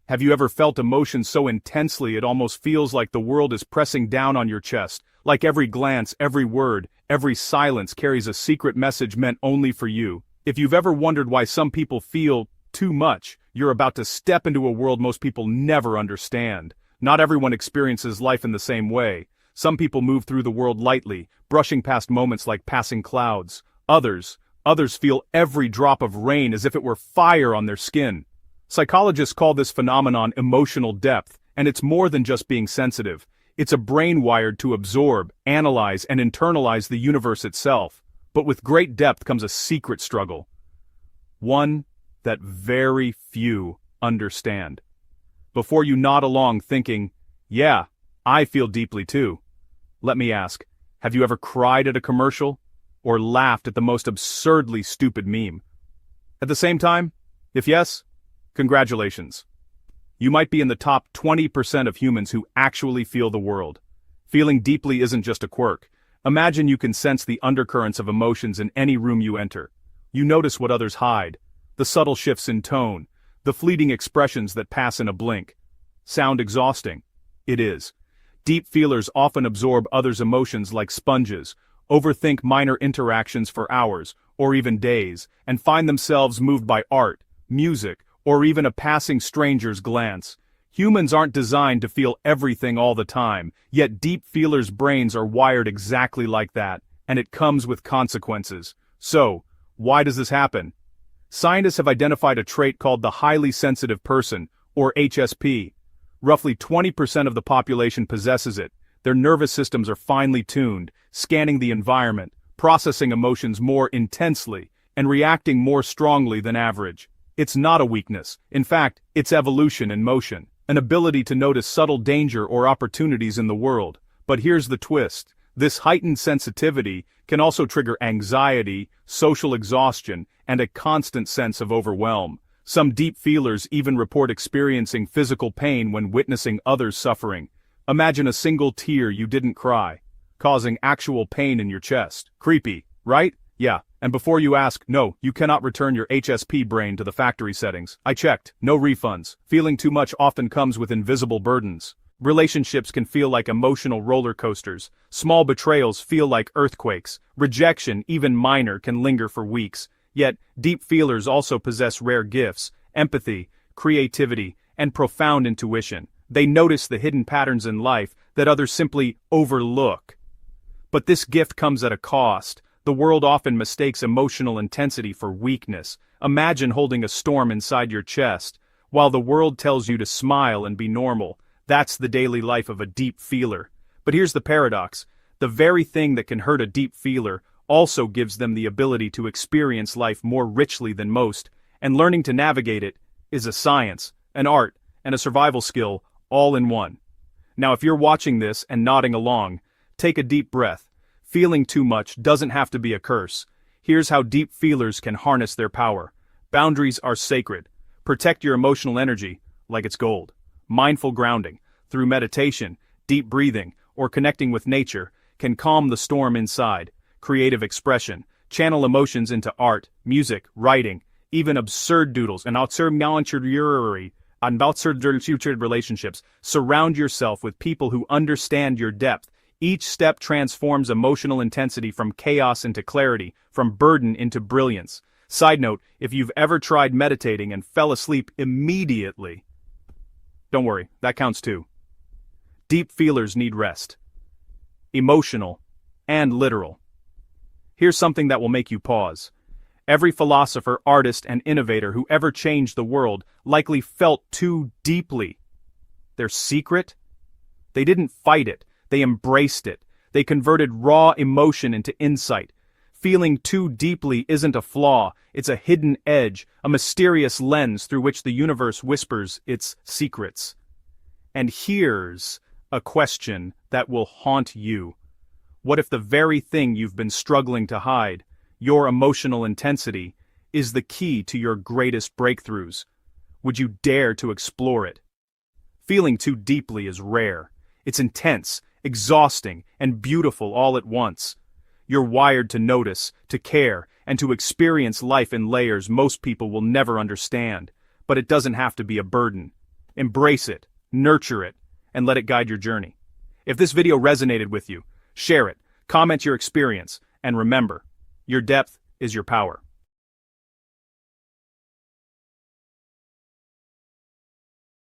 Have you ever felt emotion so intensely it almost feels like the world is pressing down on your chest, like every glance, every word, every silence carries a secret message meant only for you? If you've ever wondered why some people feel too much, you're about to step into a world most people never understand. Not everyone experiences life in the same way. Some people move through the world lightly, brushing past moments like passing clouds. Others feel every drop of rain as if it were fire on their skin. Psychologists call this phenomenon emotional depth, and it's more than just being sensitive. It's a brain wired to absorb, analyze, and internalize the universe itself. But with great depth comes a secret struggle. One that very few understand. Before you nod along thinking, yeah, I feel deeply too. Let me ask, have you ever cried at a commercial? Or laughed at the most absurdly stupid meme? At the same time, if yes, congratulations. You might be in the top 20% of humans who actually feel the world. Feeling deeply isn't just a quirk. Imagine you can sense the undercurrents of emotions in any room you enter. You notice what others hide, the subtle shifts in tone, the fleeting expressions that pass in a blink. Sound exhausting? It is. Deep feelers often absorb others' emotions like sponges, overthink minor interactions for hours, or even days, and find themselves moved by art, music, or even a passing stranger's glance. Humans aren't designed to feel everything all the time, yet deep feelers' brains are wired exactly like that, and it comes with consequences. So, why does this happen? Scientists have identified a trait called the highly sensitive person, or HSP. Roughly 20% of the population possesses it. Their nervous systems are finely tuned, scanning the environment, processing emotions more intensely, and reacting more strongly than average. It's not a weakness. In fact, it's evolution in motion, an ability to notice subtle danger or opportunities in the world. But here's the twist. This heightened sensitivity can also trigger anxiety, social exhaustion, and a constant sense of overwhelm. Some deep feelers even report experiencing physical pain when witnessing others suffering. Imagine a single tear you didn't cry, causing actual pain in your chest. Creepy, right? Yeah. And before you ask, no, you cannot return your HSP brain to the factory settings. I checked. No refunds. Feeling too much often comes with invisible burdens. Relationships can feel like emotional roller coasters. Small betrayals feel like earthquakes. Rejection, even minor, can linger for weeks. Yet, deep feelers also possess rare gifts: empathy, creativity, and profound intuition. They notice the hidden patterns in life that others simply overlook. But this gift comes at a cost. The world often mistakes emotional intensity for weakness. Imagine holding a storm inside your chest, while the world tells you to smile and be normal. That's the daily life of a deep feeler. But here's the paradox. The very thing that can hurt a deep feeler also gives them the ability to experience life more richly than most, and learning to navigate it is a science, an art, and a survival skill, all in one. Now if you're watching this and nodding along, take a deep breath. Feeling too much doesn't have to be a curse. Here's how deep feelers can harness their power. Boundaries are sacred. Protect your emotional energy like it's gold. Mindful grounding, through meditation, deep breathing, or connecting with nature, can calm the storm inside. Creative expression, channel emotions into art, music, writing, even absurd doodles and absurd relationships. Surround yourself with people who understand your depth. Each step transforms emotional intensity from chaos into clarity, from burden into brilliance. Side note, if you've ever tried meditating and fell asleep immediately, don't worry, that counts too. Deep feelers need rest. Emotional and literal. Here's something that will make you pause. Every philosopher, artist, and innovator who ever changed the world likely felt too deeply. Their secret? They didn't fight it. They embraced it. They converted raw emotion into insight. Feeling too deeply isn't a flaw, it's a hidden edge, a mysterious lens through which the universe whispers its secrets. And here's a question that will haunt you. What if the very thing you've been struggling to hide, your emotional intensity, is the key to your greatest breakthroughs? Would you dare to explore it? Feeling too deeply is rare. It's intense, exhausting, and beautiful all at once. You're wired to notice, to care, and to experience life in layers most people will never understand. But it doesn't have to be a burden. Embrace it, nurture it, and let it guide your journey. If this video resonated with you, share it, comment your experience, and remember, your depth is your power.